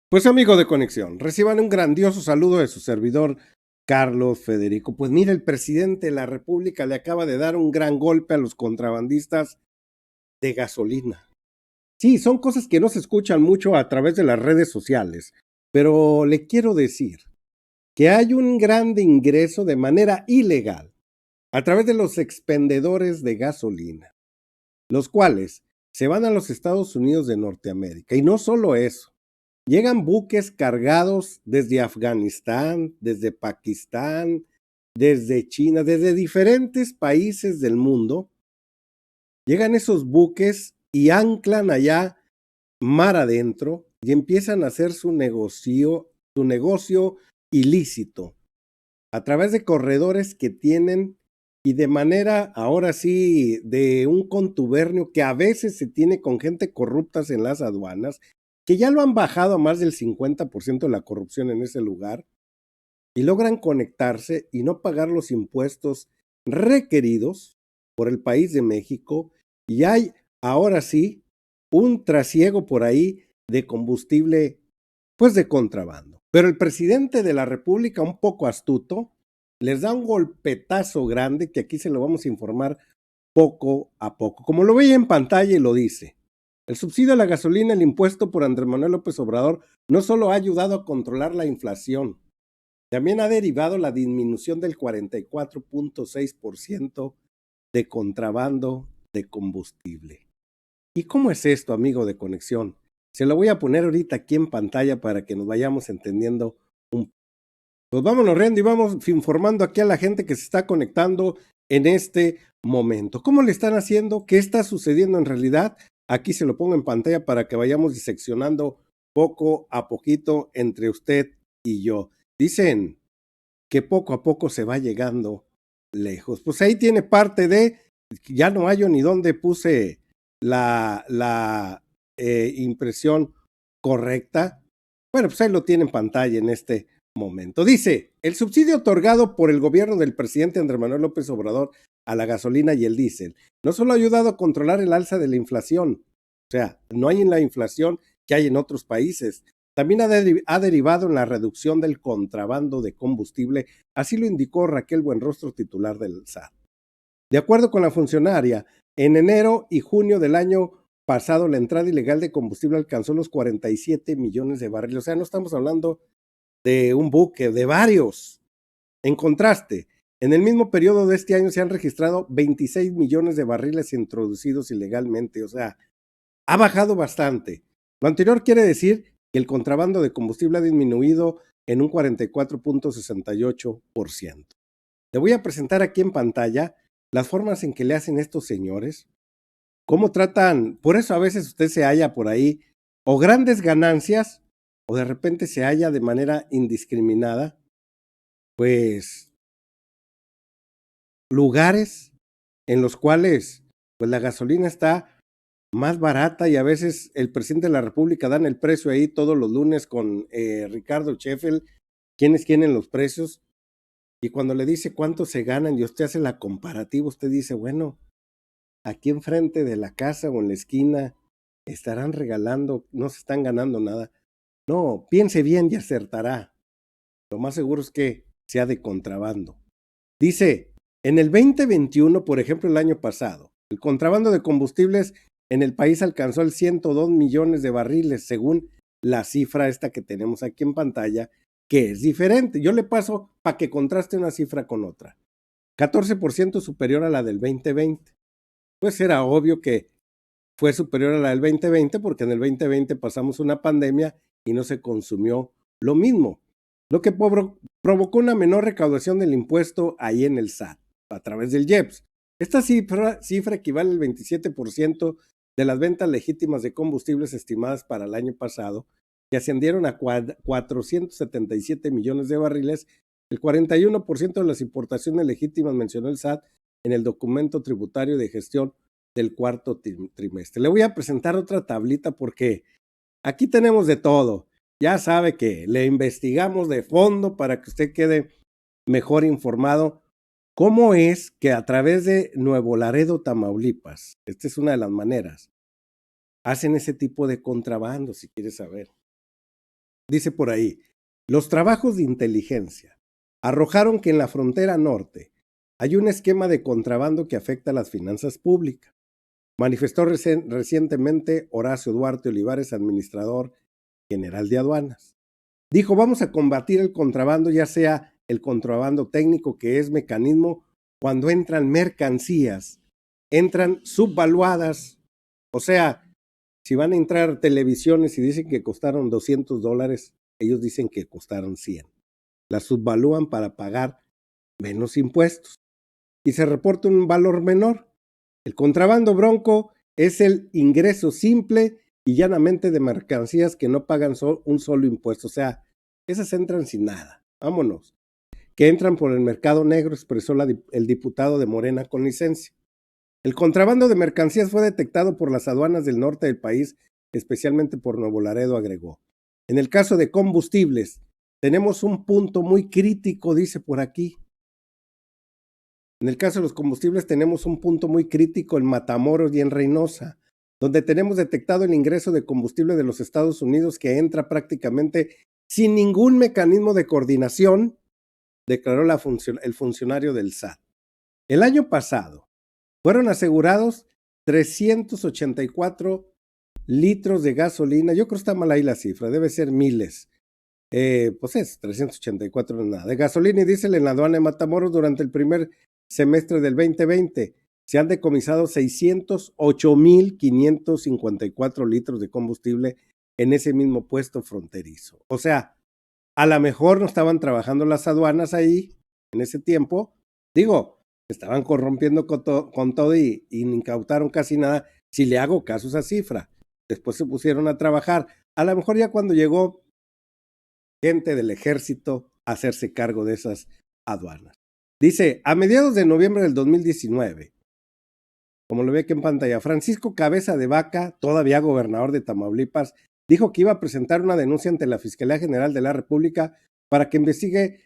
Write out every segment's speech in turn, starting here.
Pues amigo de conexión, reciban un grandioso saludo de su servidor Carlos Federico. Pues mira, el presidente de la República le acaba de dar un gran golpe a los contrabandistas de gasolina. Sí, son cosas que no se escuchan mucho a través de las redes sociales, pero le quiero decir que hay un grande ingreso de manera ilegal a través de los expendedores de gasolina, los cuales se van a los Estados Unidos de Norteamérica. Y no solo eso. Llegan buques cargados desde Afganistán, desde Pakistán, desde China, desde diferentes países del mundo. Llegan esos buques y anclan allá mar adentro y empiezan a hacer su negocio ilícito a través de corredores que tienen y de manera, ahora sí, de un contubernio que a veces se tiene con gente corruptas en las aduanas, que ya lo han bajado a más del 50% de la corrupción en ese lugar, y logran conectarse y no pagar los impuestos requeridos por el país de México, y hay, ahora sí, un trasiego por ahí de combustible, pues de contrabando. Pero el presidente de la República, un poco astuto, les da un golpetazo grande que aquí se lo vamos a informar poco a poco. Como lo veía en pantalla y lo dice, el subsidio a la gasolina, el impuesto por Andrés Manuel López Obrador, no solo ha ayudado a controlar la inflación, también ha derivado la disminución del 44.6% de contrabando de combustible. ¿Y cómo es esto, amigo de conexión? Se lo voy a poner ahorita aquí en pantalla para que nos vayamos entendiendo un. Pues vámonos riendo y vamos informando aquí a la gente que se está conectando en este momento. ¿Cómo le están haciendo? ¿Qué está sucediendo en realidad? Aquí se lo pongo en pantalla para que vayamos diseccionando poco a poquito entre usted y yo. Dicen que poco a poco se va llegando lejos. Pues ahí tiene parte de, ya no hallo ni dónde puse la impresión correcta. Bueno, pues ahí lo tiene en pantalla en este momento. Dice, el subsidio otorgado por el gobierno del presidente Andrés Manuel López Obrador a la gasolina y el diésel no solo ha ayudado a controlar el alza de la inflación, o sea, no hay en la inflación que hay en otros países, también ha derivado en la reducción del contrabando de combustible, así lo indicó Raquel Buenrostro, titular del SAT. De acuerdo con la funcionaria, en enero y junio del año pasado la entrada ilegal de combustible alcanzó los 47 millones de barriles. O sea, no estamos hablando de un buque, de varios. En contraste, en el mismo periodo de este año se han registrado 26 millones de barriles introducidos ilegalmente. O sea, ha bajado bastante. Lo anterior quiere decir que el contrabando de combustible ha disminuido en un 44.68%. Le voy a presentar aquí en pantalla las formas en que le hacen estos señores, cómo tratan, por eso a veces usted se halla por ahí o grandes ganancias o de repente se halla de manera indiscriminada, pues lugares en los cuales pues la gasolina está más barata y a veces el presidente de la República dan el precio ahí todos los lunes con Ricardo Sheffield, quiénes tienen los precios, y cuando le dice cuánto se ganan y usted hace la comparativa, usted dice, bueno, aquí enfrente de la casa o en la esquina estarán regalando, no se están ganando nada. No, piense bien y acertará. Lo más seguro es que sea de contrabando. Dice, en el 2021, por ejemplo, el año pasado, el contrabando de combustibles en el país alcanzó el 102 millones de barriles, según la cifra esta que tenemos aquí en pantalla, que es diferente. Yo le paso para que contraste una cifra con otra. 14% superior a la del 2020. Pues era obvio que fue superior a la del 2020 porque en el 2020 pasamos una pandemia y no se consumió lo mismo, lo que provocó una menor recaudación del impuesto ahí en el SAT a través del IEPS. Esta cifra equivale al 27% de las ventas legítimas de combustibles estimadas para el año pasado, que ascendieron a 477 millones de barriles. El 41% de las importaciones legítimas, mencionó el SAT en el documento tributario de gestión del cuarto trimestre. Le voy a presentar otra tablita porque aquí tenemos de todo. Ya sabe que le investigamos de fondo para que usted quede mejor informado. ¿Cómo es que a través de Nuevo Laredo, Tamaulipas, esta es una de las maneras, hacen ese tipo de contrabando, si quieres saber? Dice por ahí, los trabajos de inteligencia arrojaron que en la frontera norte hay un esquema de contrabando que afecta a las finanzas públicas. Manifestó recientemente Horacio Duarte Olivares, administrador general de aduanas. Dijo, vamos a combatir el contrabando, ya sea el contrabando técnico, que es mecanismo cuando entran mercancías, entran subvaluadas, o sea, si van a entrar televisiones y dicen que costaron $200, ellos dicen que costaron 100. Las subvalúan para pagar menos impuestos y se reporta un valor menor. El contrabando bronco es el ingreso simple y llanamente de mercancías que no pagan un solo impuesto. O sea, esas entran sin nada. Vámonos. Que entran por el mercado negro, expresó el diputado de Morena con licencia. El contrabando de mercancías fue detectado por las aduanas del norte del país, especialmente por Nuevo Laredo, agregó. En el caso de combustibles, tenemos un punto muy crítico, dice por aquí. En el caso de los combustibles tenemos un punto muy crítico en Matamoros y en Reynosa, donde tenemos detectado el ingreso de combustible de los Estados Unidos que entra prácticamente sin ningún mecanismo de coordinación, declaró el funcionario del SAT. El año pasado fueron asegurados 384 litros de gasolina. Yo creo que está mal ahí la cifra, debe ser miles. Pues es 384 nada. De gasolina y diésel en la aduana de Matamoros durante el primer semestre del 2020 se han decomisado 608,554 litros de combustible en ese mismo puesto fronterizo. O sea, a lo mejor no estaban trabajando las aduanas ahí en ese tiempo. Digo, estaban corrompiendo con todo y incautaron casi nada. Si le hago caso a esa cifra, después se pusieron a trabajar. A lo mejor ya cuando llegó gente del ejército a hacerse cargo de esas aduanas. Dice, a mediados de noviembre del 2019, como lo ve aquí en pantalla, Francisco Cabeza de Vaca, todavía gobernador de Tamaulipas, dijo que iba a presentar una denuncia ante la Fiscalía General de la República para que investigue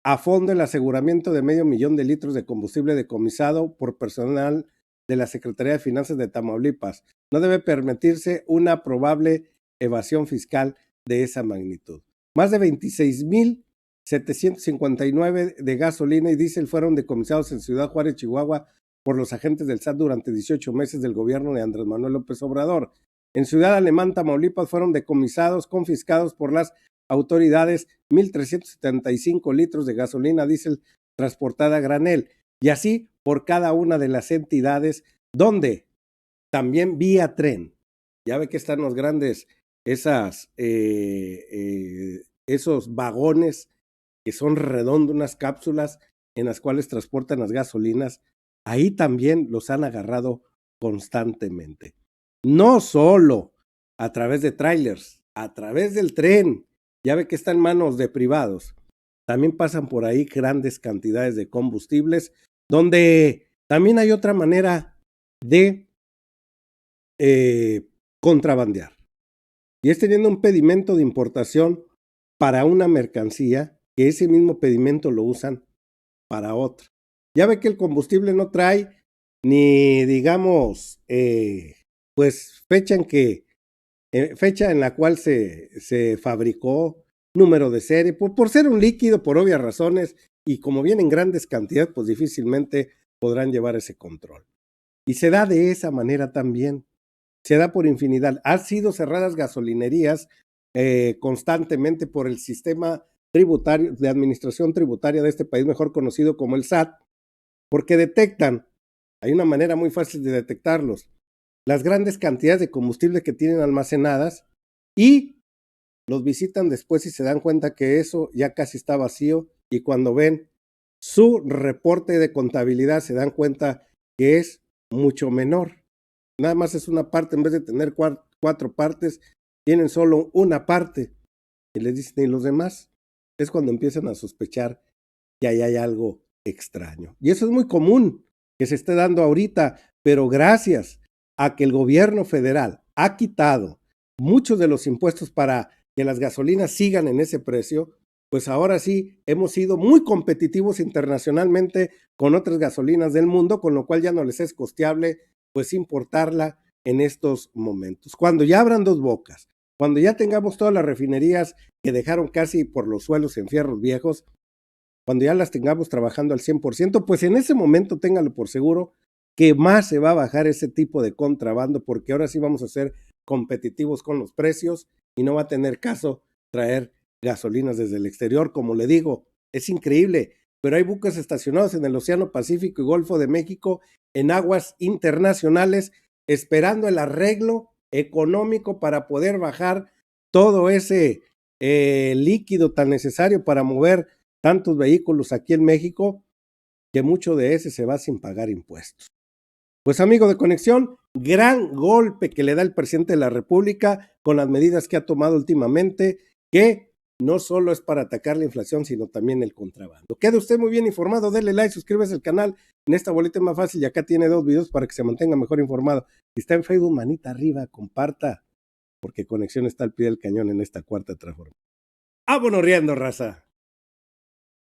a fondo el aseguramiento de 500,000 de litros de combustible decomisado por personal de la Secretaría de Finanzas de Tamaulipas. No debe permitirse una probable evasión fiscal de esa magnitud. Más de 26,759 de gasolina y diésel fueron decomisados en Ciudad Juárez, Chihuahua, por los agentes del SAT durante 18 meses del gobierno de Andrés Manuel López Obrador. En Ciudad Alemán, Tamaulipas, fueron decomisados, confiscados por las autoridades 1,375 litros de gasolina diésel transportada a granel, y así por cada una de las entidades donde también vía tren. Ya ve que están los grandes, esos vagones que son redondos, unas cápsulas en las cuales transportan las gasolinas. Ahí también los han agarrado constantemente. No solo a través de trailers, a través del tren. Ya ve que está en manos de privados. También pasan por ahí grandes cantidades de combustibles, donde también hay otra manera de contrabandear. Y es teniendo un pedimento de importación para una mercancía, que ese mismo pedimento lo usan para otra. Ya ve que el combustible no trae ni, digamos, pues fecha en la cual se fabricó, número de serie, por ser un líquido, por obvias razones, y como viene en grandes cantidades, pues difícilmente podrán llevar ese control. Y se da de esa manera también, se da por infinidad. Han sido cerradas gasolinerías constantemente por el sistema tributario, de administración tributaria de este país, mejor conocido como el SAT, porque detectan, hay una manera muy fácil de detectarlos, las grandes cantidades de combustible que tienen almacenadas y los visitan después y se dan cuenta que eso ya casi está vacío, y cuando ven su reporte de contabilidad se dan cuenta que es mucho menor. Nada más es una parte, en vez de tener cuatro partes, tienen solo una parte y les dicen, ¿y los demás? Es cuando empiezan a sospechar que ahí hay algo extraño. Y eso es muy común que se esté dando ahorita, pero gracias a que el gobierno federal ha quitado muchos de los impuestos para que las gasolinas sigan en ese precio, pues ahora sí hemos sido muy competitivos internacionalmente con otras gasolinas del mundo, con lo cual ya no les es costeable pues importarla en estos momentos. Cuando ya abran dos bocas, Cuando ya tengamos todas las refinerías que dejaron casi por los suelos en fierros viejos, cuando ya las tengamos trabajando al 100%, pues en ese momento téngalo por seguro que más se va a bajar ese tipo de contrabando, porque ahora sí vamos a ser competitivos con los precios y no va a tener caso traer gasolinas desde el exterior. Como le digo, es increíble, pero hay buques estacionados en el Océano Pacífico y Golfo de México en aguas internacionales esperando el arreglo económico para poder bajar todo ese líquido tan necesario para mover tantos vehículos aquí en México, que mucho de ese se va sin pagar impuestos. Pues amigo de Conexión, gran golpe que le da el presidente de la República con las medidas que ha tomado últimamente, que no solo es para atacar la inflación, sino también el contrabando. Quede usted muy bien informado, dele like, suscríbase al canal, en esta boleta es más fácil y acá tiene 2 videos para que se mantenga mejor informado. Si está en Facebook, manita arriba, comparta, porque Conexión está al pie del cañón en esta cuarta transformación. ¡Vámonos riendo, raza!